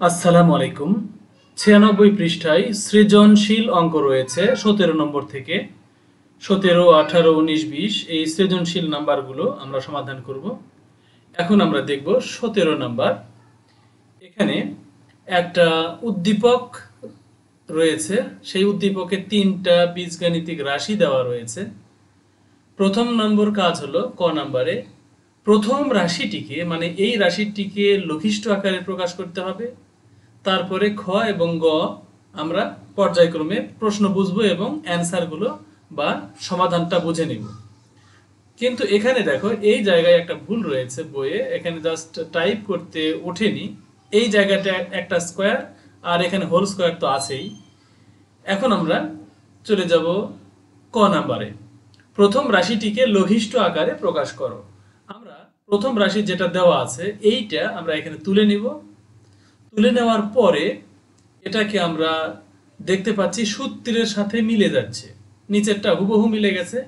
আসসালামু আলাইকুম। ৯৬ পৃষ্ঠায় সৃজনশীল অঙ্ক রয়েছে ১৭ নম্বর থেকে। ১৭, ১৮, ১৯, ২০ এই সৃজনশীল নাম্বারগুলো আমরা সমাধান করব। এখন আমরা দেখব ১৭ নাম্বার। এখানে একটা উদ্দীপক রয়েছে, সেই উদ্দীপকে ৩টা বীজগাণিতিক রাশি দেওয়া রয়েছে। প্রথম নম্বর কাজ হলো ক নাম্বারে প্রথম রাশিটিকে মানে এই রাশিটিকে লঘিষ্ঠ আকারে প্রকাশ করতে হবে। তারপরে খ এবং গ আমরা পর্যায়ক্রমে প্রশ্ন বুঝবো এবং অ্যান্সারগুলো বা সমাধানটা বুঝে নিব। কিন্তু এখানে দেখো এই জায়গায় একটা ভুল রয়েছে বইয়ে, এখানে জাস্ট টাইপ করতে ওঠেনি। এই জায়গাটা একটা স্কোয়ার আর এখানে হোল স্কোয়ার তো আছেই। এখন আমরা চলে যাব ক নাম্বারে, প্রথম রাশিটিকে লঘিষ্ঠ আকারে প্রকাশ করো। আমরা প্রথম রাশি যেটা দেওয়া আছে এইটা আমরা এখানে তুলে নিব। তুলে নেওয়ার পরে এটাকে আমরা দেখতে পাচ্ছি সূত্রের সাথে মিলে যাচ্ছে, নিচেরটা হুবহু মিলে গেছে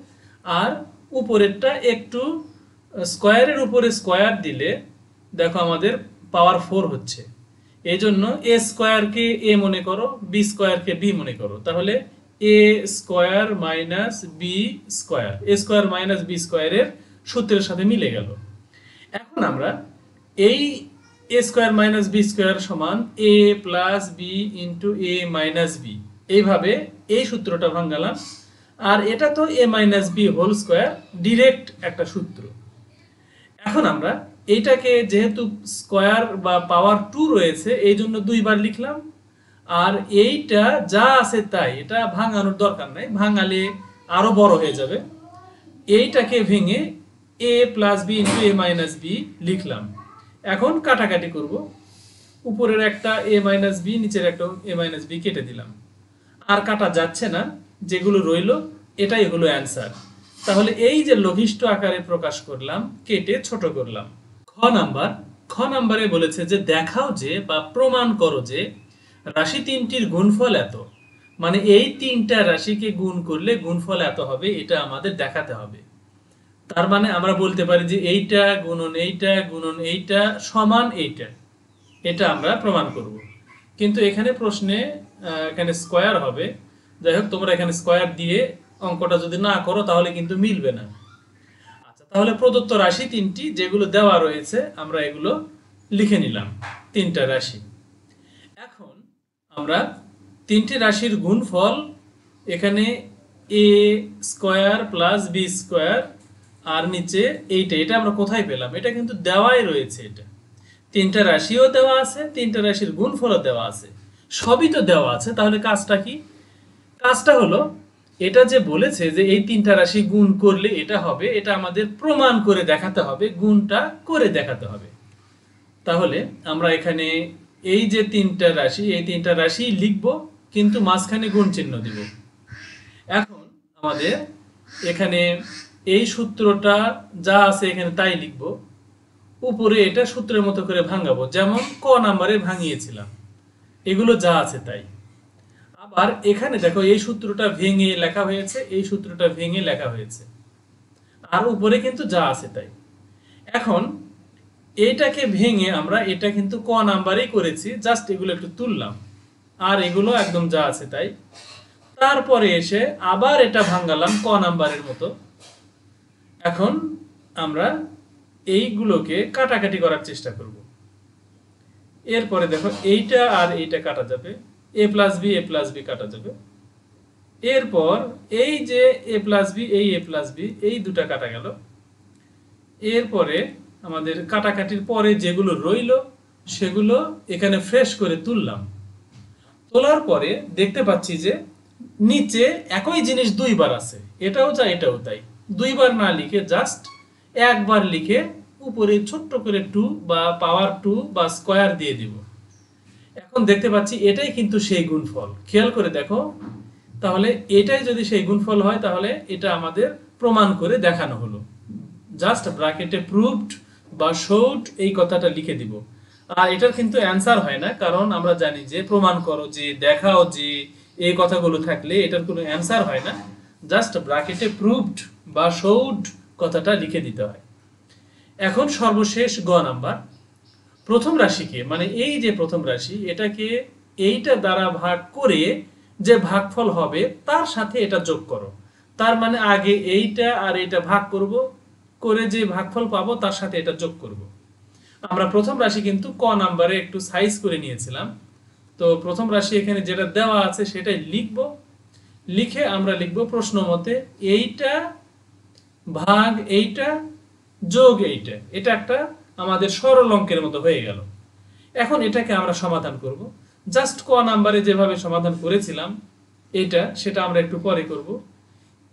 আর উপরেরটা একটু স্কোয়ারের উপরে স্কোয়ার দিলে দেখো আমাদের পাওয়ার 4 হচ্ছে। এই জন্য এ স্কোয়ারকে এ মনে করো, বি স্কোয়ারকে বি মনে করো, তাহলে A square minus B square, A square minus B স্কোয়ারের সূত্রের সাথে মিলে গেল। এখন আমরা এই A square minus B square সমান A plus B into A minus B, এইভাবে এই সূত্রটা ভাঙালাম। আর এটা তো A minus B whole square, direct একটা সূত্র। এখন আমরা এইটাকে যেহেতু স্কোয়ার বা পাওয়ার 2 রয়েছে এই জন্য দুইবার লিখলাম। আর এইটা যা আছে তাই, এটা ভাঙানোর দরকার নাই, ভাঙালে আরো বড় হয়ে যাবে। এইটাকে ভেঙে এ plus B into A minus B লিখলাম। এখন কাটাকাটি করব, উপরের একটা এ মাইনাস বি নিচের একটা এ মাইনাস বি কেটে দিলাম, আর কাটা যাচ্ছে না, যেগুলো রইল এটাই হলো অ্যান্সার। তাহলে এই যে লঘিষ্ঠ আকারে প্রকাশ করলাম কেটে ছোট করলাম। খ নাম্বারে বলেছে যে দেখাও যে বা প্রমাণ করো যে রাশি তিনটির গুণফল এত, মানে এই তিনটা রাশিকে গুণ করলে গুণফল এত হবে, এটা আমাদের দেখাতে হবে। তার মানে আমরা বলতে পারি যে এইটা গুণন এইটা গুণন এইটা সমান এইটা, এটা আমরা প্রমাণ করব। কিন্তু এখানে প্রশ্নে এখানে স্কোয়ার হবে। যাই হোক, তোমরা এখানে স্কোয়ার দিয়ে অঙ্কটা যদি না করো তাহলে কিন্তু মিলবে না। আচ্ছা, তাহলে প্রদত্ত রাশি তিনটি যেগুলো দেওয়া রয়েছে আমরা এগুলো লিখে নিলাম, তিনটা রাশি। এখন আমরা তিনটি রাশির গুণফল এখানে এ স্কোয়ার প্লাস বি স্কোয়ার আর নিচে এইটা, এটা আমরা কোথায় পেলাম? এটা কিন্তু দেওয়াই রয়েছে। এটা তিনটা রাশিও দেওয়া আছে, তিনটা রাশির গুণফলও দেওয়া আছে, সবই তো দেওয়া আছে। তাহলে কাজটা কি? কাজটা হলো এটা যে বলেছে যে এই তিনটা রাশি গুণ করলে এটা হবে, এটা আমাদের প্রমাণ করে দেখাতে হবে, গুণটা করে দেখাতে হবে। তাহলে আমরা এখানে এই যে তিনটা রাশি, এই তিনটা রাশি লিখব, কিন্তু মাঝখানে গুণ চিহ্ন দিব। এখন আমাদের এখানে এই সূত্রটা যা আছে এখানে তাই লিখব, উপরে এটা সূত্রের মতো করে ভাঙাবো, যেমন ক নাম্বারে ভাঙিয়েছিলাম, এগুলো যা আছে তাই। আবার এখানে দেখো এই সূত্রটা ভেঙে লেখা হয়েছে, এই সূত্রটা ভেঙে লেখা হয়েছে, আর উপরে কিন্তু যা আছে তাই। এখন এইটাকে ভেঙে আমরা এটা কিন্তু ক নাম্বারেই করেছি, জাস্ট এগুলো একটু তুললাম, আর এগুলো একদম যা আছে তাই। তারপরে এসে আবার এটা ভাঙালাম ক নাম্বারের মতো। এখন আমরা এইগুলোকে কাটাকাটি করার চেষ্টা করব। এরপরে দেখো এইটা আর এইটা কাটা যাবে, এ প্লাস বি কাটা যাবে। এরপর এই যে এ প্লাস বি এই দুটা কাটা গেল। এরপরে আমাদের কাটাকাটির পরে যেগুলো রইল সেগুলো এখানে ফ্রেশ করে তুললাম। তোলার পরে দেখতে পাচ্ছি যে নিচে একই জিনিস দুইবার আছে, এটাও যা এটাও তাই। দুইবার না লিখে জাস্ট একবার লিখে উপরে ছোট্ট করে 2 বা পাওয়ার 2 বা স্কোয়ার দিয়ে দিব। এখন দেখতে পাচ্ছি এটাই কিন্তু সেই গুণফল, খেয়াল করে দেখো। তাহলে এটাই যদি সেই গুণফল হয় তাহলে এটা আমাদের প্রমাণ করে দেখানো হলো। জাস্ট ব্র্যাকেটে প্রুভড বা শোড এই কথাটা লিখে দিব। আর এটার কিন্তু অ্যান্সার হয় না, কারণ আমরা জানি যে প্রমাণ করো যে দেখাও যে এই কথাগুলো থাকলে এটার কোনো অ্যান্সার হয় না, জাস্ট ব্র্যাকেটে প্রুভড বা শোড কথাটা লিখে দিতে হয়। এখন সর্বশেষ গ নাম্বার, প্রথম রাশিকে মানে এই যে প্রথম রাশি এটাকে এইটা দ্বারা ভাগ করে যে ভাগফল হবে তার সাথে এটা যোগ করো। তার মানে আগে এইটা আর এইটা ভাগ করব, করে যে ভাগফল পাবো তার সাথে এটা যোগ করব। আমরা প্রথম রাশি কিন্তু ক নাম্বারে একটু সাইজ করে নিয়েছিলাম। তো প্রথম রাশি এখানে যেটা দেওয়া আছে সেটাই লিখব। লিখে আমরা লিখব প্রশ্ন মতে এইটা ভাগ এইটা যোগ এইটা। এটা একটা আমাদের সরল অঙ্কের মতো হয়ে গেল। এখন এটাকে আমরা সমাধান করব। জাস্ট ক নাম্বারে যেভাবে সমাধান করেছিলাম এইটা, সেটা আমরা একটু পরে করব।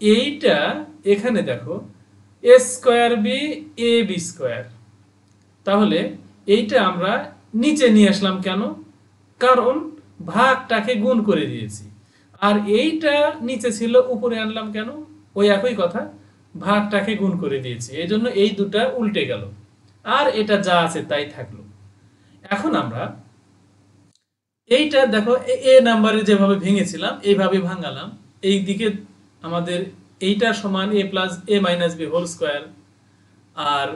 এইটা এখানে দেখো এ square B A B square, তাহলে এইটা আমরা নিচে নিয়ে আসলাম কেন? কারণ ভাগটাকে গুণ করে দিয়েছি। আর এইটা নিচে ছিল উপরে আনলাম কেন? ওই একই কথা, ভাগটাকে গুণ করে দিয়েছি, এই জন্য এই দুটা উল্টে গেল আর এটা যা আছে তাই থাকলো। এখন আমরা এইটা দেখো এ নাম্বারে যেভাবে ভেঙেছিলাম এইভাবে ভাঙালাম। এই দিকে আমাদের এইটা সমান A plus A minus B whole square. আর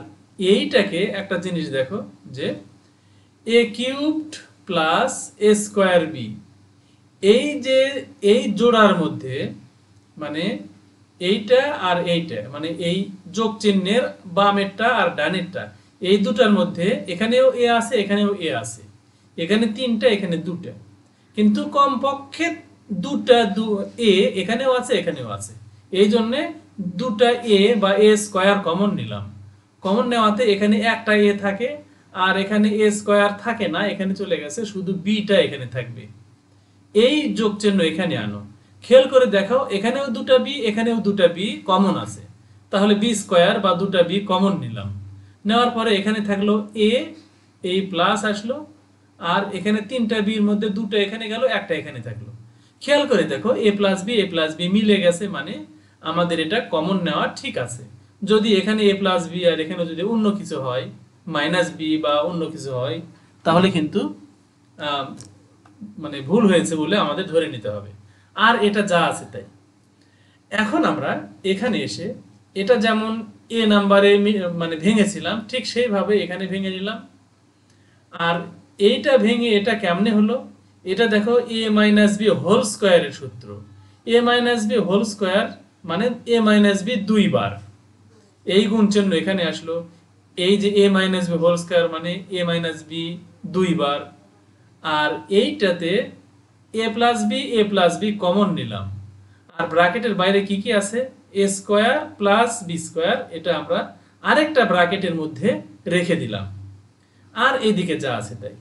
এইটাকে একটা জিনিস দেখো যে এ কিউবড প্লাস এ স্কোয়ার বি, এই যে এই জোড়ার মধ্যে মানে এইটা আর এইটা মানে এই যোগ চিহ্নের বামেরটা আর ডানেরটা এই দুটার মধ্যে এখানেও এ আছে এখানেও এ আছে, এখানে তিনটা এখানে দুটা, কিন্তু কমপক্ষে দুটা এ এখানেও আছে এখানেও আছে, এই জন্যে দুটা এ বা এ স্কোয়ার কমন নিলাম। কমন নেওয়াতে এখানে একটা এ থাকে আর এখানে এ স্কোয়ার থাকে না, এখানে চলে গেছে, শুধু বিটা এখানে থাকবে। এই যোগ চিহ্ন এখানে আনো, খেয়াল করে দেখাও এখানেও দুটা বি এখানেও দুটা বি কমন আছে, তাহলে বি স্কোয়ার বা দুটা বি কমন নিলাম। নেওয়ার পরে এখানে থাকলো এ, এই প্লাস আসলো, আর এখানে তিনটা বির মধ্যে দুটো এখানে গেল একটা এখানে থাকলো। খেয়াল করে দেখো এ প্লাস বি মিলে গেছে, মানে আমাদের এটা কমন নেওয়া ঠিক আছে। যদি এখানে এ প্লাস বি আর এখানে যদি অন্য কিছু হয় মাইনাস বি বা অন্য কিছু হয় তাহলে কিন্তু মানে ভুল হয়েছে বলে আমাদের ধরে নিতে হবে। আর এটা যা আছে তাই। এখন আমরা এখানে এসে এটা যেমন এ নাম্বারে মানে ভেঙেছিলাম ঠিক সেইভাবে এখানে ভেঙে নিলাম। আর এইটা ভেঙে এটা কেমনে হলো? এটা দেখো এ মাইনাস বি হোল স্কোয়ারের সূত্র। এ মাইনাস বি হোল স্কোয়ার মানে এ মাইনাস বি দুইবার, এই গুণ চিহ্ন এখানে আসলো। এই যে এ মাইনাস বি হোল স্কোয়ার মানে এ মাইনাস বি দুইবার। আর এইটাতে এ প্লাস বি কমন নিলাম। আর ব্র্যাকেটের বাইরে কি কি আছে? এ স্কোয়ার প্লাস বি স্কোয়ার, এটা আমরা আরেকটা ব্র্যাকেটের মধ্যে রেখে দিলাম। আর এইদিকে যা আছে তাই।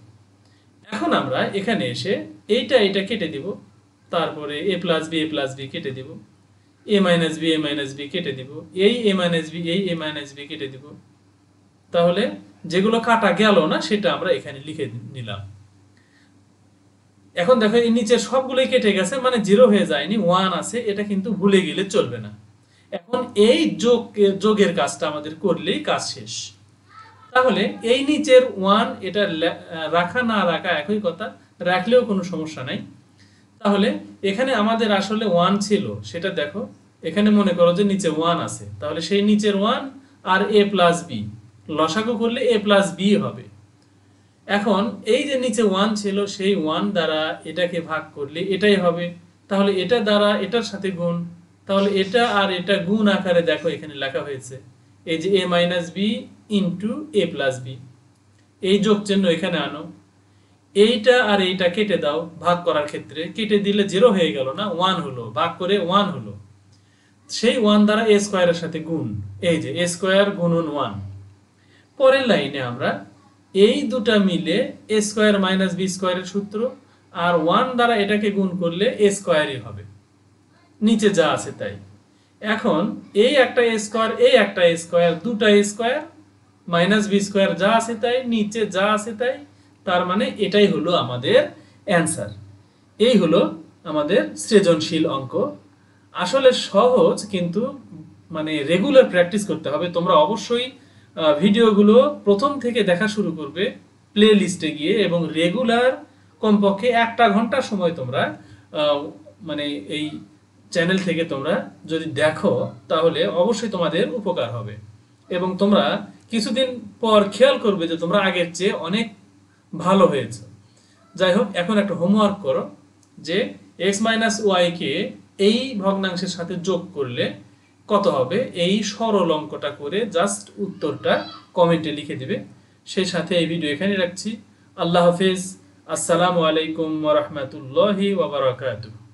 এখন আমরা এখানে এসে এইটা কেটে দিব, তারপরে এ প্লাস বি কেটে দিব, এ মাইনাস বি কেটে দিব, এই এ মাইনাস বি এই এ মাইনাস বি কেটে দিব। তাহলে যেগুলো কাটা গেল না সেটা আমরা এখানে লিখে নিলাম। এখন দেখো এই নিচে সবগুলোই কেটে গেছে, মানে জিরো হয়ে যায়নি, ওয়ান আছে, এটা কিন্তু ভুলে গেলে চলবে না। এখন এই যোগের কাজটা আমাদের করলেই কাজ শেষ। তাহলে এই নিচের ওয়ান এটা রাখা না রাখা একই কথা, রাখলেও কোনো সমস্যা নাই। তাহলে এখানে আমাদের আসলে ওয়ান ছিল, সেটা দেখো এখানে মনে করো যে নিচে ওয়ান আছে, তাহলে সেই নিচের ওয়ান আর এ প্লাস বি লসাগু করলে এ প্লাস বি হবে। এখন এই যে নিচে ওয়ান ছিল সেই ওয়ান দ্বারা এটাকে ভাগ করলে এটাই হবে, তাহলে এটা দ্বারা এটার সাথে গুণ, তাহলে এটা আর এটা গুণ আকারে দেখো এখানে লেখা হয়েছে, এই যে এ মাইনাস বি ইন্টু এ প্লাস বি। এই যোগ চিহ্ন এখানে আনো, এইটা আর এইটা কেটে দাও, ভাগ করার ক্ষেত্রে কেটে দিলে জিরো হয়ে গেল না, ওয়ান হলো, ভাগ করে ওয়ান হলো, সেই ওয়ান দ্বারা এ স্কোয়ারের সাথে গুণ, এই যে এ স্কোয়ার গুণন ওয়ান। পরের লাইনে আমরা এই দুটা মিলে এ স্কোয়ার মাইনাস বি স্কোয়ারের সূত্র, আর ওয়ান দ্বারা এটাকে গুণ করলে এ স্কোয়ারই হবে, নিচে যা আছে তাই। এখন এই একটা এ স্কোয়ার এই একটা এ স্কোয়ার, দুটা এ স্কোয়ার মাইনাস বি স্কোয়ার যা আছে তাই, নিচে যা আছে তাই, তার মানে এটাই হলো আমাদের অ্যান্সার। এই হলো আমাদের সৃজনশীল অঙ্ক। আসলে সহজ, কিন্তু মানে রেগুলার প্র্যাকটিস করতে হবে। তোমরা অবশ্যই ভিডিওগুলো প্রথম থেকে দেখা শুরু করবে প্লে লিস্টে গিয়ে, এবং রেগুলার কমপক্ষে 1 ঘন্টা সময় তোমরা মানে এই চ্যানেল থেকে তোমরা যদি দেখো তাহলে অবশ্যই তোমাদের উপকার হবে। এবং তোমরা কিছুদিন পর খেয়াল করবে যে তোমরা আগের চেয়ে অনেক ভালো হয়েছে। যাই হোক, এখন একটা হোমওয়ার্ক করো যে এক্স মাইনাস ওয়াইকে এই ভগ্নাংশের সাথে যোগ করলে কত হবে, এই সরল অঙ্কটা করে জাস্ট উত্তরটা কমেন্টে লিখে দিবে। সেই সাথে এই ভিডিও এখানে রাখছি। আল্লাহ হাফিজ। আসসালামু আলাইকুম ওয়া রাহমাতুল্লাহি ওয়া বারাকাতুহু।